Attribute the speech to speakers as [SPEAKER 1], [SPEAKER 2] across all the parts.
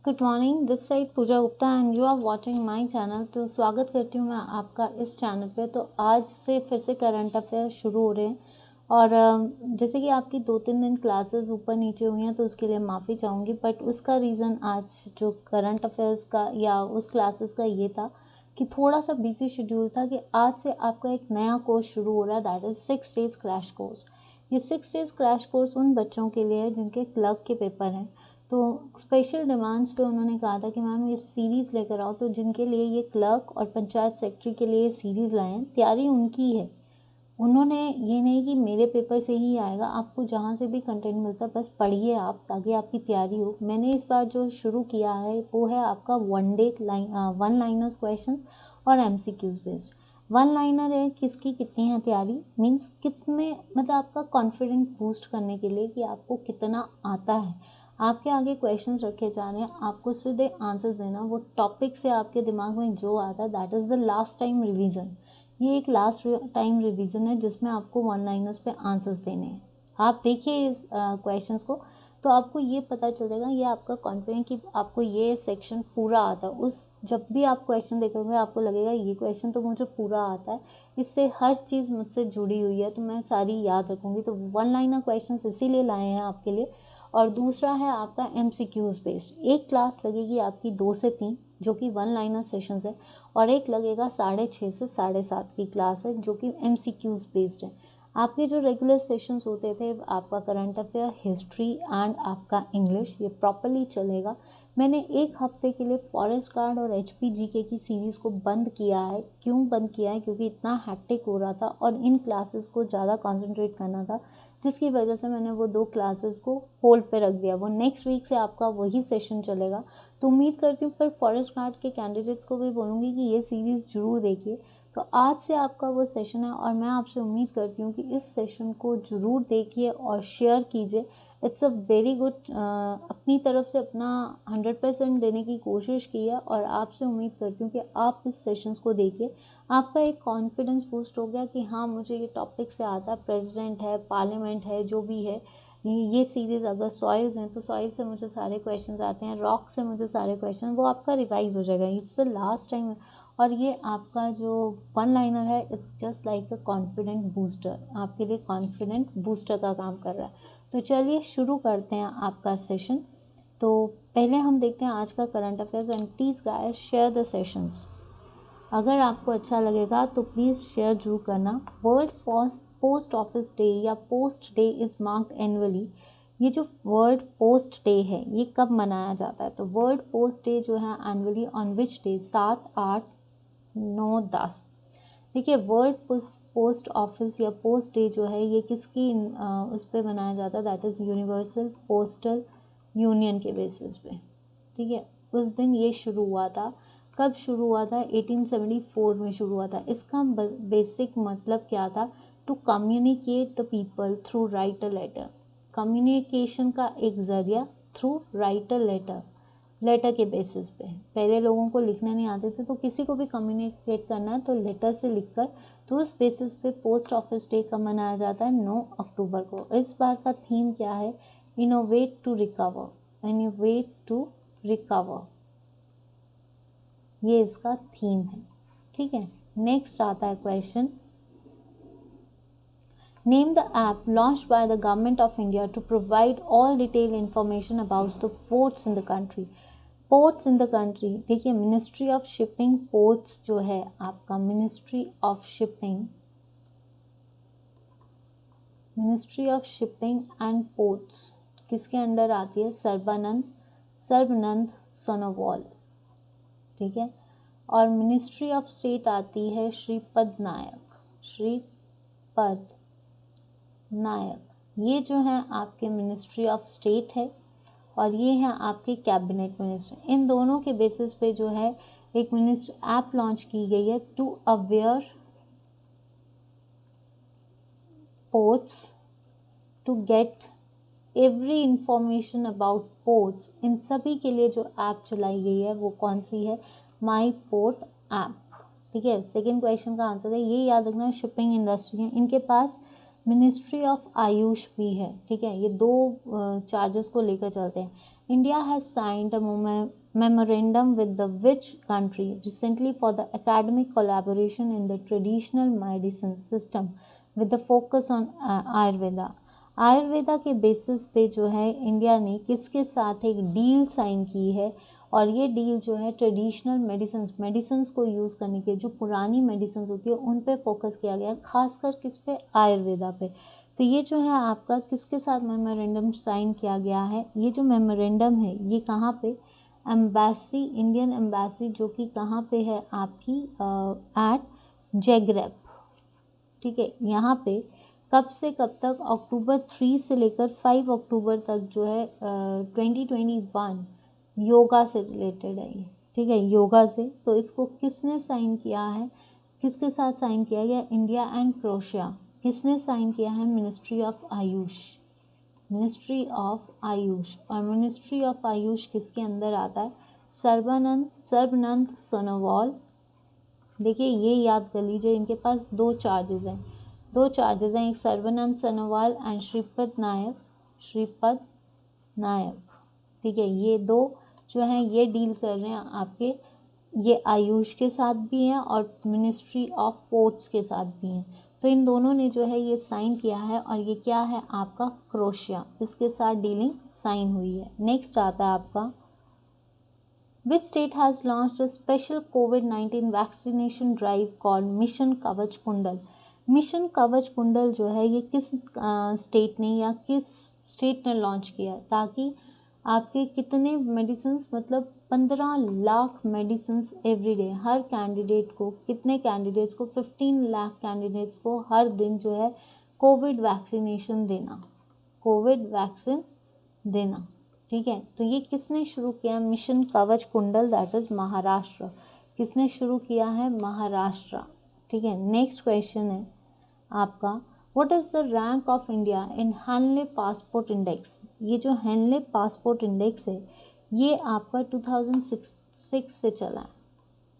[SPEAKER 1] Good morning, this side Pooja Gupta and you are watching my channel. तो स्वागत करती हूँ मैं आपका इस चैनल पे। तो आज से फिर से करंट अफेयर शुरू हो रहे हैं और जैसे कि आपकी 2-3 दिन क्लासेस ऊपर नीचे हुई हैं तो उसके लिए माफ़ी चाहूँगी, बट उसका रीज़न आज जो करंट अफेयर्स का या उस क्लासेस का ये था कि थोड़ा सा बिजी शेड्यूल था कि आज से आपका एक नया कोर्स शुरू हो रहा है, that is 6 days crash course. ये 6 डेज़ क्रैश कोर्स उन बच्चों के लिए है जिनके क्लर्क के पेपर हैं। तो स्पेशल डिमांड्स पे उन्होंने कहा था कि मैम ये सीरीज़ लेकर आओ, तो जिनके लिए ये क्लर्क और पंचायत सेक्रेटरी के लिए सीरीज़ लाए हैं, तैयारी उनकी है। उन्होंने ये नहीं कि मेरे पेपर से ही आएगा, आपको जहाँ से भी कंटेंट मिलता है बस पढ़िए आप, ताकि आपकी तैयारी हो। मैंने इस बार जो शुरू किया है वो है आपका वन लाइनर्स क्वेश्चन और MCQs बेस्ड। वन लाइनर है किसकी कितनी है तैयारी, मीन्स किस में मतलब आपका कॉन्फिडेंट बूस्ट करने के लिए कि आपको कितना आता है। आपके आगे क्वेश्चंस रखे जा रहे हैं, आपको सीधे आंसर्स देना, वो टॉपिक से आपके दिमाग में जो आता है that is the last time revision. ये एक लास्ट टाइम रिवीजन है जिसमें आपको वन लाइनर्स पे आंसर्स देने हैं। आप देखिए इस क्वेश्चंस को तो आपको ये पता चल जाएगा, ये आपका कॉन्फिडेंट कि आपको ये सेक्शन पूरा आता है। उस जब भी आप क्वेश्चन देखोगे आपको लगेगा ये क्वेश्चन तो मुझे पूरा आता है, इससे हर चीज़ मुझसे जुड़ी हुई है तो मैं सारी याद रखूँगी। तो वन लाइनर क्वेश्चन इसीलिए लाए हैं आपके लिए। और दूसरा है आपका MCQs बेस्ड। एक क्लास लगेगी आपकी 2 से 3 जो कि वन लाइनर सेशंस है, और एक लगेगा 6:30 से 7:30 की क्लास है जो कि MCQs बेस्ड है। आपके जो रेगुलर सेशंस होते थे आपका करंट अफेयर, हिस्ट्री एंड आपका इंग्लिश, ये प्रॉपरली चलेगा। मैंने एक हफ्ते के लिए फॉरेस्ट गार्ड और HPGK की सीरीज़ को बंद किया है। क्यों बंद किया है? क्योंकि इतना हैक्टिक हो रहा था और इन क्लासेस को ज़्यादा कंसंट्रेट करना था, जिसकी वजह से मैंने वो 2 क्लासेस को होल्ड पे रख दिया। वो नेक्स्ट वीक से आपका वही सेशन चलेगा। तो उम्मीद करती हूँ पर फॉरेस्ट गार्ड के कैंडिडेट्स को भी बोलूँगी कि ये सीरीज़ ज़रूर देखिए। तो आज से आपका वो सेशन है और मैं आपसे उम्मीद करती हूँ कि इस सेशन को ज़रूर देखिए और शेयर कीजिए। इट्स अ वेरी गुड, अपनी तरफ से अपना 100% देने की कोशिश की है और आपसे उम्मीद करती हूँ कि आप इस सेशंस को देखिए। आपका एक कॉन्फिडेंस बूस्ट हो गया कि हाँ मुझे ये टॉपिक से आता है, प्रेसिडेंट है, पार्लियामेंट है, जो भी है। ये सीरीज़ अगर सॉइल्स हैं तो सॉइल से मुझे सारे क्वेश्चंस आते हैं, रॉक से मुझे सारे क्वेश्चन, वो आपका रिवाइज हो जाएगा। It's the last time. और ये आपका जो वन लाइनर है it's just like a confident booster, आपके लिए कॉन्फिडेंट बूस्टर का काम कर रहा है। तो चलिए शुरू करते हैं आपका सेशन। तो पहले हम देखते हैं आज का current affairs, and please guys share the sessions. अगर आपको अच्छा लगेगा तो प्लीज़ शेयर जरूर करना। वर्ल्ड पोस्ट ऑफिस डे या post day is marked annually. ये जो वर्ल्ड पोस्ट डे है ये कब मनाया जाता है? तो वर्ल्ड पोस्ट डे जो है एनुअली ऑन विच डे? 7, 8, 9, 10। देखिए वर्ल्ड पोस्ट ऑफिस या पोस्ट डे जो है ये किसकी उस पर मनाया जाता है? That is universal postal union के बेसिस पे। ठीक है, उस दिन ये शुरू हुआ था। कब शुरू हुआ था? 1874 में शुरू हुआ था। इसका बेसिक मतलब क्या था? To communicate the people through write a letter. Communication का एक जरिया through write a letter, letter के बेसिस पे। पहले लोगों को लिखने नहीं आते थे तो किसी को भी कम्युनिकेट करना है तो लेटर से लिखकर। तो उस बेसिस पे पोस्ट ऑफिस डे कब मनाया जाता है? 9 अक्टूबर को। इस बार का थीम क्या है? Innovate to recover. Innovate to recover, ये इसका थीम है। ठीक है, नेक्स्ट आता है question. Name the app launched by the government of India to provide all detail information about the ports in the country. Ports in the country, देखिए ministry of shipping ports जो है आपका, ministry of shipping, ministry of shipping and ports किसके under आती है? सर्बानंद सोनोवाल। ठीक है, और मिनिस्ट्री ऑफ स्टेट आती है श्रीपद नायक। श्रीपद नायक, ये जो है आपके मिनिस्ट्री ऑफ स्टेट है और ये है आपके कैबिनेट मिनिस्टर। इन दोनों के बेसिस पे जो है एक मिनिस्टर ऐप लॉन्च की गई है to aware ports, to get every information about ports. इन सभी के लिए जो ऐप चलाई गई है वो कौन सी है? माई पोर्ट ऐप। ठीक है, सेकेंड क्वेश्चन का आंसर है, ये याद रखना, शिपिंग इंडस्ट्री है। इनके पास मिनिस्ट्री ऑफ आयुष भी है। ठीक है, ये दो चार्जेस को लेकर चलते हैं। India has signed a memorandum with the which country recently for the academic collaboration in the traditional medicine system with the focus on Ayurveda. Ayurveda के बेसिस पे जो है इंडिया ने किसके साथ एक डील साइन की है, और ये डील जो है ट्रेडिशनल मेडिसिन्स को यूज़ करने के, जो पुरानी मेडिसिन्स होती है उन पे फोकस किया गया, खासकर किस पे, आयुर्वेदा पे। तो ये जो है आपका किसके साथ मेमोरेंडम साइन किया गया है, ये जो मेमोरेंडम है ये कहाँ पे, एम्बेसी, इंडियन एम्बेसी, जो कि कहाँ पे है आपकी एट जैग्रेब, ठीक है। यहाँ पे कब से कब तक, अक्टूबर 3 से लेकर 5 अक्टूबर तक जो है 2021 योगा से रिलेटेड है ये, ठीक है, योगा से। तो इसको किसने साइन किया है, किसके साथ साइन किया गया, इंडिया एंड क्रोएशिया। किसने साइन किया है, ministry of Ayush, ministry of Ayush. और मिनिस्ट्री ऑफ आयुष किसके अंदर आता है, सर्बानंद सोनोवाल। देखिए ये याद कर लीजिए, इनके पास दो चार्जेस हैं, एक सर्बानंद सोनोवाल एंड श्रीपद नायक, ठीक है। ये दो जो हैं ये डील कर रहे हैं आपके, ये आयुष के साथ भी हैं और मिनिस्ट्री ऑफ पोर्ट्स के साथ भी हैं। तो इन दोनों ने जो है ये साइन किया है, और ये क्या है आपका, क्रोएशिया, इसके साथ डीलिंग साइन हुई है। नेक्स्ट आता है आपका, Which state has launched a special COVID-19 vaccination drive called mission कवच कुंडल। मिशन कवच कुंडल जो है ये किस स्टेट ने या किस स्टेट ने लॉन्च किया, ताकि आपके कितने मेडिसिन्स, मतलब 15 लाख मेडिसिन्स एवरीडे, हर कैंडिडेट को, कितने कैंडिडेट्स को, 15 लाख कैंडिडेट्स को हर दिन जो है कोविड वैक्सीनेशन देना, कोविड वैक्सीन देना, ठीक है। तो ये किसने शुरू किया, मिशन कवच कुंडल, दैट इज महाराष्ट्र। किसने शुरू किया है, महाराष्ट्र, ठीक है। नेक्स्ट क्वेश्चन है आपका, what is the rank of India in Henley passport index. ये जो हेनले पासपोर्ट इंडेक्स है ये आपका 2006 से चला है,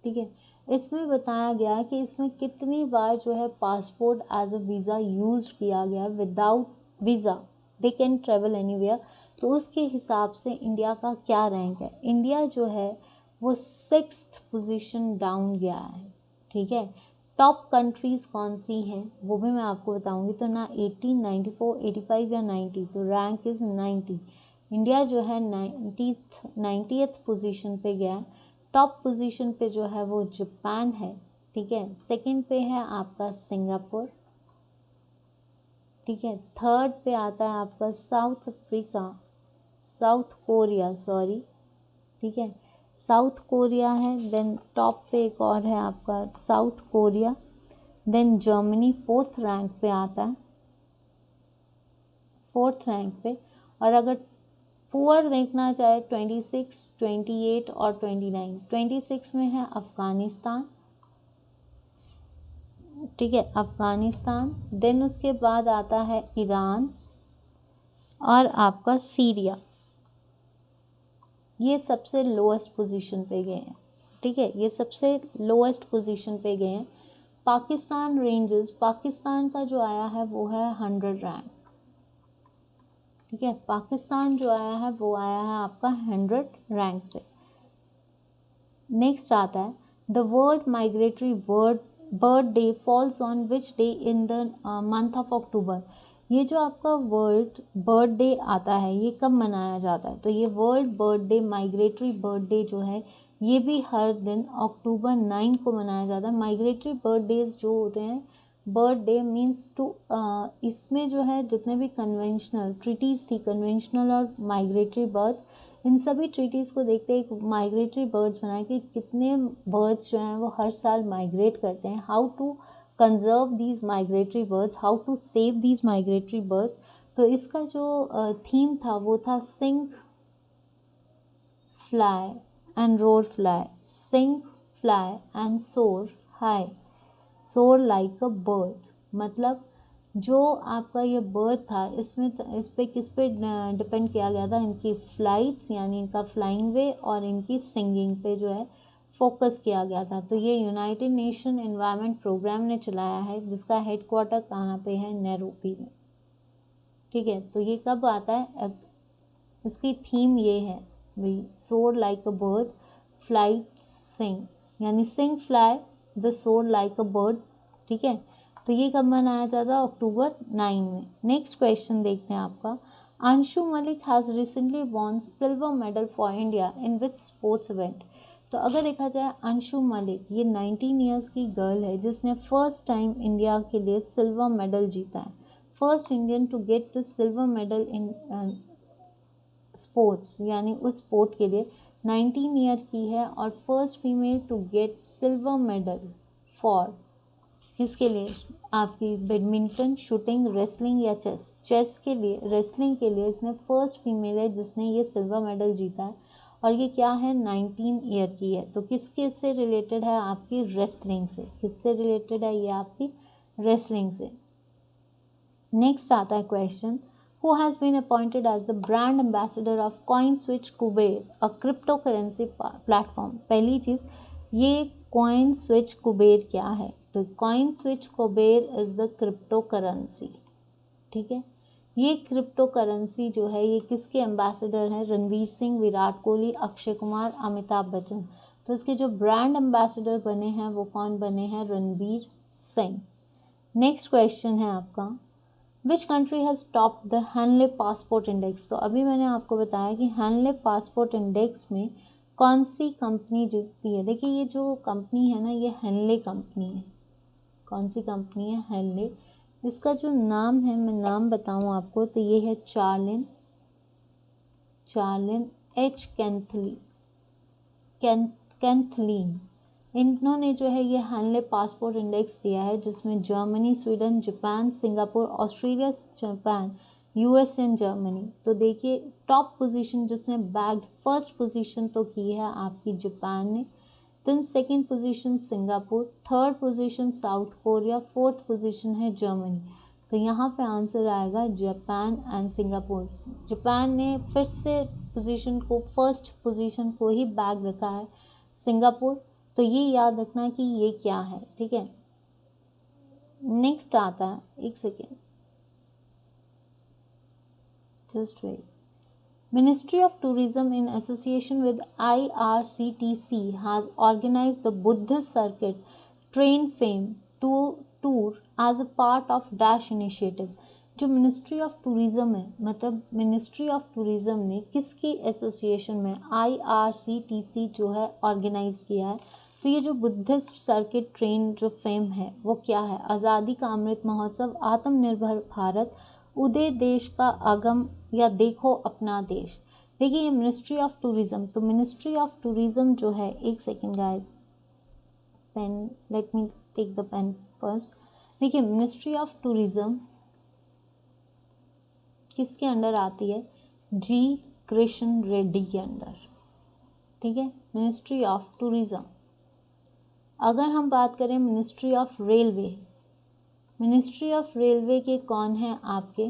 [SPEAKER 1] ठीक है। इसमें बताया गया कि इसमें कितनी बार जो है passport as a visa use किया गया, without visa they can travel anywhere. तो उसके हिसाब से इंडिया का क्या रैंक है, इंडिया जो है वो 6th पोजीशन डाउन गया है, ठीक है। टॉप कंट्रीज़ कौन सी हैं वो भी मैं आपको बताऊंगी, तो ना 18, 94, 85 या 90, तो रैंक इज़ 90। इंडिया जो है 90th पोजीशन पे गया है। टॉप पोजीशन पे जो है वो जापान है, ठीक है। सेकंड पे है आपका सिंगापुर, ठीक है। थर्ड पे आता है आपका साउथ कोरिया, सॉरी, ठीक है, साउथ कोरिया है। देन टॉप पे एक और है आपका South Korea. Then Germany 4th rank पे आता है, 4th रैंक पे। और अगर पुअर देखना चाहे 26, 28 और 29, 26 में है अफ़गानिस्तान, ठीक है, अफ़गानिस्तान। देन उसके बाद आता है ईरान और आपका सीरिया, ये सबसे लोएस्ट पोजीशन पे गए हैं, ठीक है, ये सबसे लोएस्ट पोजीशन पे गए हैं। पाकिस्तान रेंजेस, पाकिस्तान का जो आया है वो है 100 रैंक, ठीक है। पाकिस्तान जो आया है वो आया है आपका 100 रैंक पे। नेक्स्ट आता है the world migratory bird day falls on which day in the month of October. ये जो आपका वर्ल्ड बर्ड डे आता है ये कब मनाया जाता है, तो ये world bird day, migratory bird day जो है ये भी हर दिन अक्टूबर 9 को मनाया जाता है। माइग्रेटरी बर्ड डेज जो होते हैं, बर्ड डे मीन्स टू, इसमें जो है जितने भी कन्वेंशनल ट्रीटीज़ थी, कन्वेंशनल और माइग्रेटरी बर्ड्स, इन सभी ट्रीटीज़ को देखते एक माइग्रेटरी बर्ड्स बनाए कि कितने बर्ड्स जो हैं वो हर साल माइग्रेट करते हैं, how to conserve these migratory birds, how to save these migratory birds. तो इसका जो थीम था वो था sing fly and roar fly, sing fly and soar high, soar like a bird. मतलब जो आपका ये बर्ड था इसमें इस पे किस पे डिपेंड किया गया था, इनकी फ्लाइट्स यानी इनका फ्लाइंग वे और इनकी सिंगिंग पे जो है फोकस किया गया था। तो ये यूनाइटेड नेशन एनवायरनमेंट प्रोग्राम ने चलाया है, जिसका हेडक्वार्टर कहाँ पे है, नैरोबी में, ठीक है। तो ये कब आता है, इसकी थीम ये है भाई, सोर लाइक अ बर्ड फ्लाइट सिंग, यानी सिंग फ्लाई द सोर लाइक अ बर्ड। ठीक है, तो ये कब मनाया जाता है? अक्टूबर 9 में। नेक्स्ट क्वेश्चन देखते हैं आपका, Anshu Malik has recently von silver medal for India in which sports event. तो अगर देखा जाए अंशु मलिक ये 19 ईयर्स की गर्ल है जिसने फर्स्ट टाइम इंडिया के लिए सिल्वर मेडल जीता है, first Indian to get the silver medal in sports, यानी उस स्पोर्ट के लिए 19 ईयर की है, और first female to get silver medal for किसके लिए? आपकी बैडमिंटन, शूटिंग, रेसलिंग या चेस। चेस के लिए, रेसलिंग के लिए इसने फर्स्ट फीमेल है जिसने ये सिल्वर मेडल जीता है, और ये क्या है? 19 ईयर की है। तो किसके से रिलेटेड है? आपकी रेसलिंग से। किससे रिलेटेड है? ये आपकी रेसलिंग से। नेक्स्ट आता है question, who has been appointed as the brand ambassador of CoinSwitch Kuber, a cryptocurrency platform. पहली चीज़, ये कॉइन स्विच कुबेर क्या है? तो CoinSwitch Kuber is the cryptocurrency. ठीक है, ये क्रिप्टो करेंसी जो है ये किसके एम्बेसडर हैं? रणवीर सिंह, विराट कोहली, अक्षय कुमार, अमिताभ बच्चन। तो इसके जो ब्रांड एम्बेसडर बने हैं वो कौन बने हैं? रणवीर सिंह। नेक्स्ट क्वेश्चन है आपका, which country has top the Henle passport index. तो अभी मैंने आपको बताया कि हैनले पासपोर्ट इंडेक्स में कौन सी कंपनी जीतती है। देखिए ये जो कंपनी है ना, ये हैनले कंपनी है। कौन सी कंपनी है? हैनले। इसका जो नाम है, मैं नाम बताऊं आपको, तो ये है चार्लिन एच कैंथलीन। इन्होंने जो है ये हैनले पासपोर्ट इंडेक्स दिया है, जिसमें Germany, Sweden, Japan, Singapore, Australia, Japan, US and Germany. तो देखिए टॉप पोजीशन जिसने बैग्ड, फर्स्ट पोजीशन तो की है आपकी जापान ने, then second position Singapore, third position South Korea, fourth position है जर्मनी। तो यहाँ पे आंसर आएगा जापान एंड सिंगापुर। जापान ने फिर से पोजीशन को, फर्स्ट पोजीशन को ही बैग रखा है सिंगापुर। तो ये याद रखना कि ये क्या है। ठीक है, नेक्स्ट आता है, एक second, just wait. Ministry of Tourism in association with IRCTC has organized the Buddhist Circuit Train Fame tour as a part of Dash initiative। जो मिनिस्ट्री ऑफ टूरिज़म है, मतलब मिनिस्ट्री ऑफ टूरिज़म ने किसकी association में? IRCTC जो है organise किया है। तो ये जो बुद्धिस्ट सर्किट ट्रेन जो फेम है वो क्या है? आज़ादी का अमृत महोत्सव, आत्मनिर्भर भारत, उदय देश का आगम, या देखो अपना देश। देखिए ये मिनिस्ट्री ऑफ टूरिज़म, तो मिनिस्ट्री ऑफ टूरिज़म जो है, एक second guys, pen, let me take the pen first. देखिए मिनिस्ट्री ऑफ टूरिज़म किसके अंडर आती है? जी कृष्ण रेड्डी के अंडर। ठीक है, मिनिस्ट्री ऑफ टूरिज़म। अगर हम बात करें ministry of railway, ministry of railway के कौन है आपके?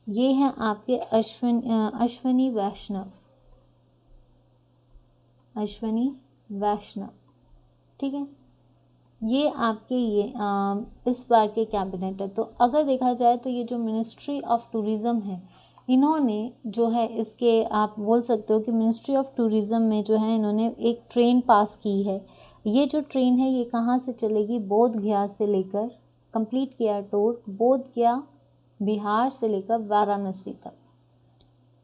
[SPEAKER 1] ये हैं आपके अश्वनी वैष्णव, अश्वनी वैष्णव। ठीक है, ये आपके ये इस बार के कैबिनेट है। तो अगर देखा जाए तो ये जो मिनिस्ट्री ऑफ टूरिज़म है, इन्होंने जो है इसके, आप बोल सकते हो कि मिनिस्ट्री ऑफ टूरिज़म में जो है इन्होंने एक ट्रेन पास की है। ये जो ट्रेन है ये कहाँ से चलेगी? बोध गया से लेकर, कंप्लीट किया टूर, बोध गया बिहार से लेकर वाराणसी तक।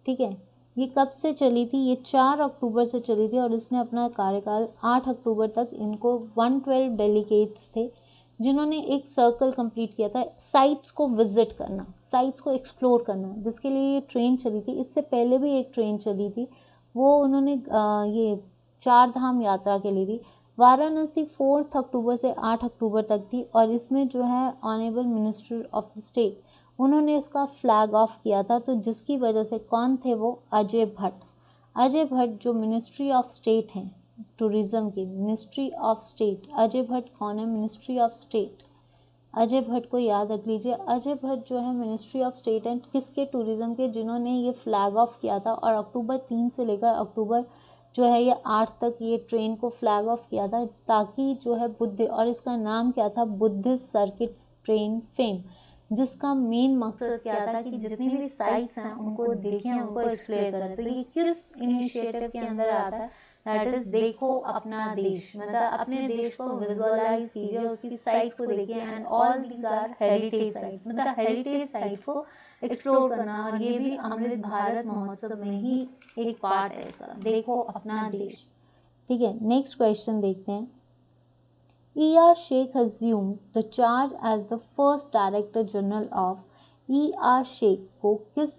[SPEAKER 1] ठीक है, ये कब से चली थी? ये 4 अक्टूबर से चली थी, और इसने अपना कार्यकाल 8 अक्टूबर तक, इनको 112 डेलीगेट्स थे जिन्होंने एक सर्कल कंप्लीट किया था, साइट्स को विजिट करना, साइट्स को एक्सप्लोर करना, जिसके लिए ये ट्रेन चली थी। इससे पहले भी एक ट्रेन चली थी, वो उन्होंने ये 4 धाम यात्रा के लिए थी। वाराणसी 4 अक्टूबर से 8 अक्टूबर तक थी, और इसमें जो है honourable minister of the state, उन्होंने इसका फ्लैग ऑफ किया था। तो जिसकी वजह से, कौन थे वो? अजय भट्ट। अजय भट्ट जो मिनिस्ट्री ऑफ स्टेट हैं टूरिज़्म की, ministry of state, Ajay Bhatt कौन है? Ministry of state. Ajay Bhatt को याद रख लीजिए। अजय भट्ट जो है मिनिस्ट्री ऑफ स्टेट एंड किसके? टूरिज़्म के, जिन्होंने ये फ्लैग ऑफ किया था, और अक्टूबर 3 से लेकर अक्टूबर जो है ये 8 तक ये ट्रेन को फ्लैग ऑफ किया था, ताकि जो है बुद्ध, और इसका नाम क्या था? Buddhist circuit train fame. जिसका मेन मकसद क्या था कि जितनी भी साइट्स हैं उनको देखें, उनको एक्सप्लोर करें। तो ये किस इनिशिएटिव के अंदर आता है? दैट इज देखो अपना देश, मतलब अपने देश को विजुअलाइज कीजिए, उसकी साइट्स को देखिए, and all these are heritage sites, मतलब हेरिटेज साइट्स को एक्सप्लोर करना। और ये भी अमृत भारत महोत्सव में ही एक पार्ट है इसका, देखो अपना देश। ठीक है, नेक्स्ट क्वेश्चन देखते हैं। E.R. Sheikh assumed the charge as the first Director General of E.R. Sheikh को किस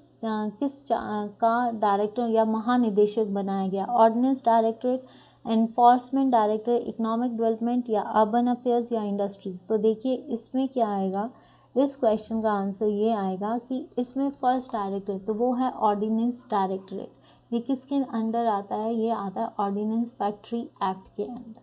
[SPEAKER 1] का डायरेक्टर या महानिदेशक बनाया गया? Ordnance directorate, enforcement director, economic development या अर्बन अफेयर्स या इंडस्ट्रीज? तो देखिए इसमें क्या आएगा, इस क्वेश्चन का आंसर ये आएगा कि इसमें फर्स्ट डायरेक्टर तो वो है ऑर्डिनेंस डायरेक्टरेट। ये किसके अंडर आता है? ये आता है ऑर्डिनेंस फैक्ट्री एक्ट के अंदर,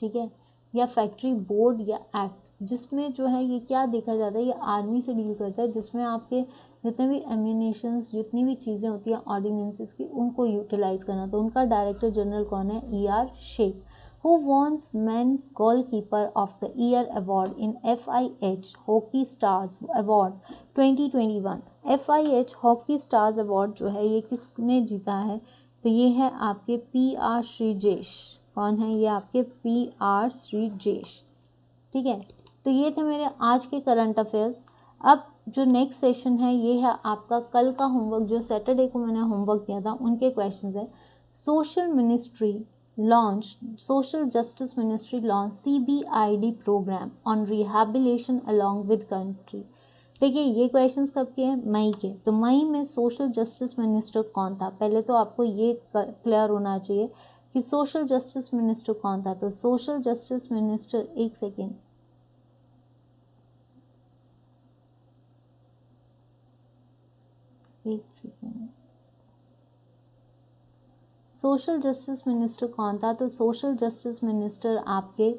[SPEAKER 1] ठीक है, या फैक्ट्री बोर्ड या एक्ट, जिसमें जो है ये क्या देखा जाता है, ये आर्मी से डील करता है, जिसमें आपके जितने भी एम्यूनेशंस, जितनी भी चीज़ें होती हैं ऑर्डिनेंसेस की, उनको यूटिलाइज करना। तो उनका डायरेक्टर जनरल कौन है? E.R. Shaikh. Who won men's goalkeeper of the year award in FIH hockey stars award 2021? FIH hockey stars award जो है ये किसने जीता है? तो ये है आपके PR श्रीजेश। कौन है ये? आपके PR श्रीजेश। ठीक है, तो ये थे मेरे आज के करंट अफेयर्स। अब जो नेक्स्ट सेशन है ये है आपका कल का होमवर्क, जो सैटरडे को मैंने होमवर्क दिया था उनके क्वेश्चंस है। Social justice ministry launch CBID programme on rehabilitation along with country. देखिए ये क्वेश्चंस कब के हैं? मई के। तो मई में सोशल जस्टिस मिनिस्टर कौन था? पहले तो आपको ये क्लियर होना चाहिए कि सोशल जस्टिस मिनिस्टर कौन था। तो सोशल जस्टिस मिनिस्टर, एक सेकेंड, सोशल जस्टिस मिनिस्टर कौन था? तो सोशल जस्टिस मिनिस्टर आपके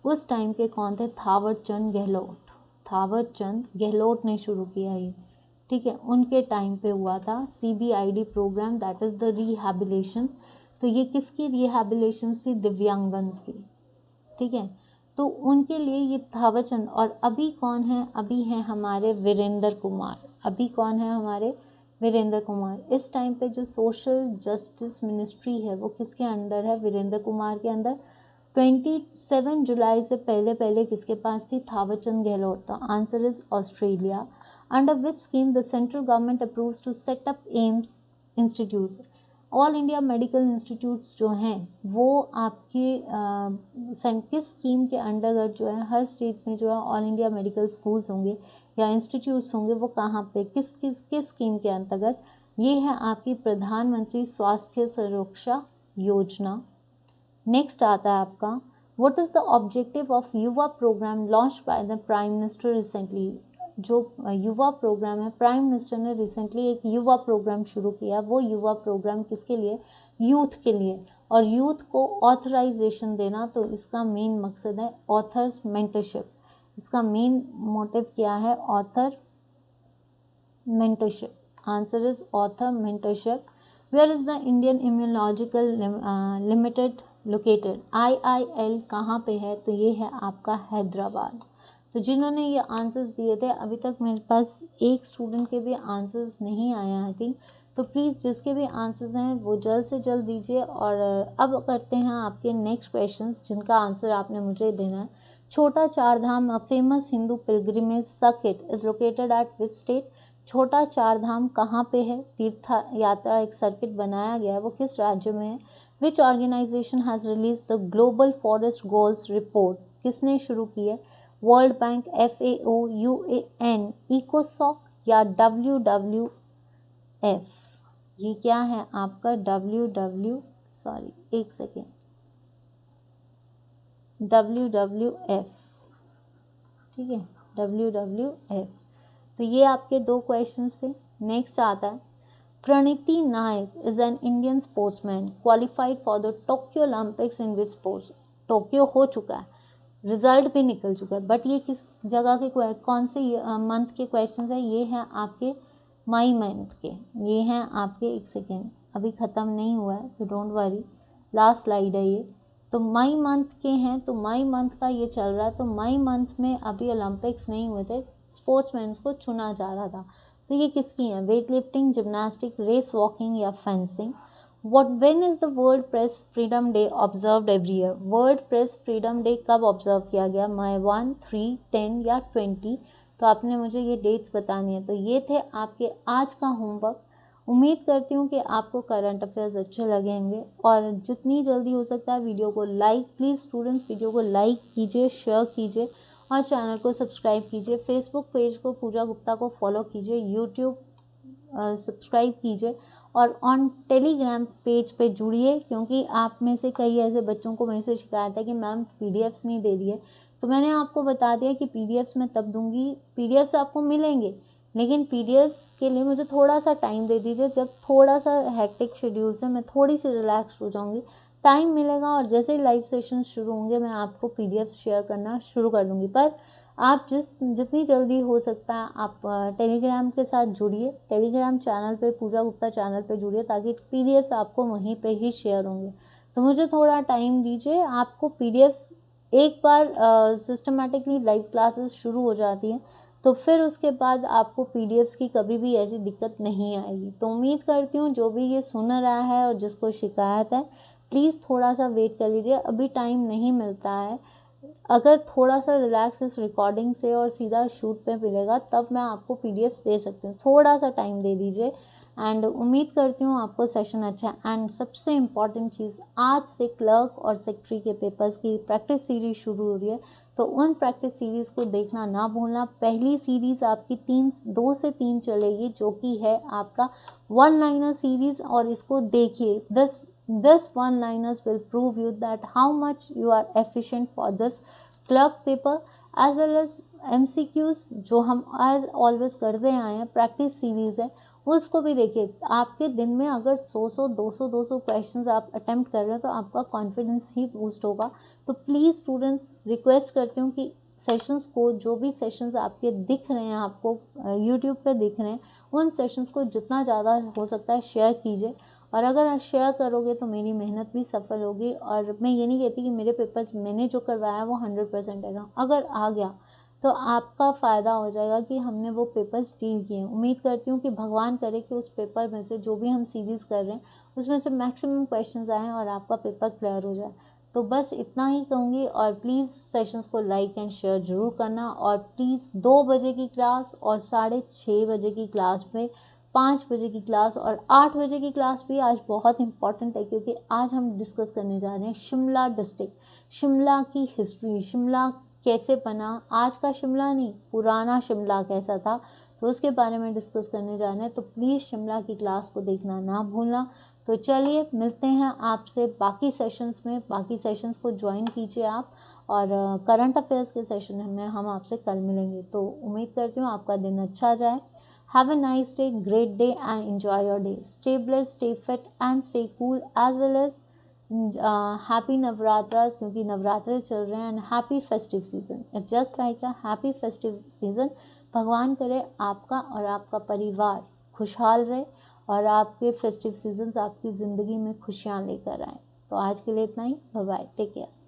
[SPEAKER 1] उस टाइम के कौन थे? थावर चंद गहलोत। थावर चंद गहलोत ने शुरू किया ये, ठीक है, उनके टाइम पे हुआ था CBID programme, that is the rehabilitations. तो ये किसकी रिहैबिलिटेशंस थी? दिव्यांगन्स की, ठीक है। तो उनके लिए ये थावर चंद, और अभी कौन है? अभी है हमारे वीरेंद्र कुमार। अभी कौन है? हमारे वीरेंद्र कुमार। इस टाइम पे जो सोशल जस्टिस मिनिस्ट्री है वो किसके अंडर है? वीरेंद्र कुमार के अंदर। 27 जुलाई से पहले पहले किसके पास थी? थावर चंद गहलोत। तो answer is Australia. Under which scheme the central government approves to set up AIIMS institutes? All India medical institutes जो हैं वो आपके किस स्कीम के अंडरगत जो है हर स्टेट में जो है ऑल इंडिया मेडिकल स्कूल्स होंगे या इंस्टीट्यूट्स होंगे, वो कहाँ पे, किस किस किस स्कीम के अंतर्गत? ये है आपकी प्रधानमंत्री स्वास्थ्य सुरक्षा योजना। नेक्स्ट आता है आपका, what is the objective of Yuva programme launch by the prime minister recently? जो युवा प्रोग्राम है, प्राइम मिनिस्टर ने रिसेंटली एक युवा प्रोग्राम शुरू किया। वो युवा प्रोग्राम किसके लिए? यूथ के लिए। और यूथ को ऑथराइजेशन देना, तो इसका मेन मकसद है ऑथर्स मेंटरशिप। इसका मेन मोटिव क्या है? Author mentorship. Answer is author mentorship. Where is the Indian immunological limited located? IIL कहाँ पे है? तो ये है आपका हैदराबाद। तो जिन्होंने ये आंसर्स दिए थे, अभी तक मेरे पास एक स्टूडेंट के भी आंसर्स नहीं आए आई थिंक, तो प्लीज़ जिसके भी आंसर्स हैं वो जल्द से जल्द दीजिए। और अब करते हैं आपके नेक्स्ट क्वेश्चंस जिनका आंसर आपने मुझे देना है। Chhota Char Dham, a famous Hindu pilgrimage circuit, is located at which state? Chhota Char धाम कहाँ पे है? तीर्थ यात्रा एक सर्किट बनाया गया है, वो किस राज्य में है? Which organisation has release the global forest goals report? किसने शुरू की है? वर्ल्ड बैंक, FAO, UN, इकोसॉक या WWF? ये क्या है आपका? WWF, ठीक है, WWF। तो ये आपके दो क्वेश्चंस थे। नेक्स्ट आता है, Pranati Nayak is an Indian sportsman qualified for the Tokyo Olympics in which sports? Tokyo हो चुका है, रिजल्ट भी निकल चुका है, बट ये किस जगह के कौन से मंथ के क्वेश्चंस हैं? ये हैं आपके मई मंथ के। ये हैं आपके, एक सेकेंड, अभी ख़त्म नहीं हुआ है तो डोंट वरी, लास्ट स्लाइड है ये। तो मई मंथ के हैं, तो मई मंथ का ये चल रहा है। तो मई मंथ में अभी ओलंपिक्स नहीं हुए थे, स्पोर्ट्समैन को चुना जा रहा था। तो ये किसकी हैं? Weightlifting, gymnastic, race walking या fencing. When is the World Press Freedom Day observed every year? World Press Freedom Day कब ऑब्जर्व किया गया? मई 1, 3, 10 या 20? तो आपने मुझे ये डेट्स बतानी है। तो ये थे आपके आज का होमवर्क। उम्मीद करती हूँ कि आपको करंट अफेयर्स अच्छे लगेंगे, और जितनी जल्दी हो सकता है वीडियो को लाइक, प्लीज़ स्टूडेंट्स वीडियो को लाइक कीजिए, शेयर कीजिए और चैनल को सब्सक्राइब कीजिए। फेसबुक पेज को पूजा गुप्ता को फॉलो कीजिए, यूट्यूब सब्सक्राइब कीजिए और ऑन टेलीग्राम पेज पे जुड़िए, क्योंकि आप में से कई ऐसे बच्चों को मेरे से शिकायत है कि मैम पीडीएफ्स नहीं दे रही है। तो मैंने आपको बता दिया कि पीडीएफ्स मैं तब दूंगी, पीडीएफ्स आपको मिलेंगे, लेकिन पीडीएफ्स के लिए मुझे थोड़ा सा टाइम दे दीजिए। जब थोड़ा सा हेक्टिक शेड्यूल से मैं थोड़ी सी रिलैक्स हो जाऊंगी, टाइम मिलेगा, और जैसे ही लाइव सेशन शुरू होंगे मैं आपको पीडीएफ्स शेयर करना शुरू कर दूंगी। पर आप जितनी जल्दी हो सकता है आप टेलीग्राम के साथ जुड़िए, टेलीग्राम चैनल पे, पूजा गुप्ता चैनल पे जुड़िए, ताकि पीडीएफ्स आपको वहीं पे ही शेयर होंगे। तो मुझे थोड़ा टाइम दीजिए, आपको पीडीएफ्स एक बार सिस्टमेटिकली लाइव क्लासेस शुरू हो जाती हैं तो फिर उसके बाद आपको पीडीएफ्स की कभी भी ऐसी दिक्कत नहीं आएगी। तो उम्मीद करती हूँ जो भी ये सुन रहा है और जिसको शिकायत है, प्लीज़ थोड़ा सा वेट कर लीजिए, अभी टाइम नहीं मिलता है। अगर थोड़ा सा रिलैक्स इस रिकॉर्डिंग से और सीधा शूट पे मिलेगा तब मैं आपको पीडीएफ दे सकती हूँ, थोड़ा सा टाइम दे दीजिए। एंड उम्मीद करती हूँ आपको सेशन अच्छा है। एंड सबसे इम्पॉर्टेंट चीज़, आज से क्लर्क और सेक्रेटरी के पेपर्स की प्रैक्टिस सीरीज शुरू हो रही है, तो उन प्रैक्टिस सीरीज़ को देखना ना भूलना। पहली सीरीज़ आपकी 2 से 3 चलेगी, जो कि है आपका वन लाइनर सीरीज़, और इसको देखिए। This one-liners will prove you that how much you are efficient for this clerk paper, as well as MCQs जो हम as always करते आए हैं, प्रैक्टिस सीरीज़ है, उसको भी देखिए। आपके दिन में अगर 100 200 क्वेश्चंस आप अटेम्प्ट कर रहे हो तो आपका कॉन्फिडेंस ही बूस्ट होगा। तो प्लीज़ स्टूडेंट्स, रिक्वेस्ट करती हूँ कि सेशंस को, जो भी सेशंस आपके दिख रहे हैं, आपको यूट्यूब पे दिख रहे हैं, उन सेशंस को जितना ज़्यादा हो सकता है शेयर कीजिए। और अगर आप शेयर करोगे तो मेरी मेहनत भी सफल होगी। और मैं ये नहीं कहती कि मेरे पेपर्स मैंने जो करवाया वो 100% है, अगर आ गया तो आपका फ़ायदा हो जाएगा कि हमने वो पेपर्स डील किए हैं। उम्मीद करती हूँ कि भगवान करे कि उस पेपर में से, जो भी हम सीरीज़ कर रहे हैं, उसमें से मैक्सिमम क्वेश्चंस आएँ और आपका पेपर क्लियर हो जाए। तो बस इतना ही कहूँगी, और प्लीज़ सेशंस को लाइक एंड शेयर ज़रूर करना। और प्लीज़ 2 बजे की क्लास और 6:30 बजे की क्लास में, 5 बजे की क्लास और 8 बजे की क्लास भी आज बहुत इंपॉर्टेंट है, क्योंकि आज हम डिस्कस करने जा रहे हैं शिमला डिस्ट्रिक्ट, शिमला की हिस्ट्री, शिमला कैसे बना, आज का शिमला नहीं, पुराना शिमला कैसा था, तो उसके बारे में डिस्कस करने जा रहे हैं। तो प्लीज़ शिमला की क्लास को देखना ना भूलना। तो चलिए मिलते हैं आपसे बाकी सेशंस में, बाकी सेशंस को ज्वाइन कीजिए आप, और करंट अफेयर्स के सेशन में हम आपसे कल मिलेंगे। तो उम्मीद करती हूँ आपका दिन अच्छा जाए। Have a nice day, great day, and enjoy your day. Stay blessed, stay fit, and stay cool, as well as happy Navratras, क्योंकि नवरात्रे चल रहे हैं, and happy festive season. It's just like a happy festive season. भगवान करे आपका और आपका परिवार खुशहाल रहे, और आपके फेस्टिव सीजन्स आपकी ज़िंदगी में खुशियाँ लेकर आए। तो आज के लिए इतना ही, बाय बाय, टेक केयर।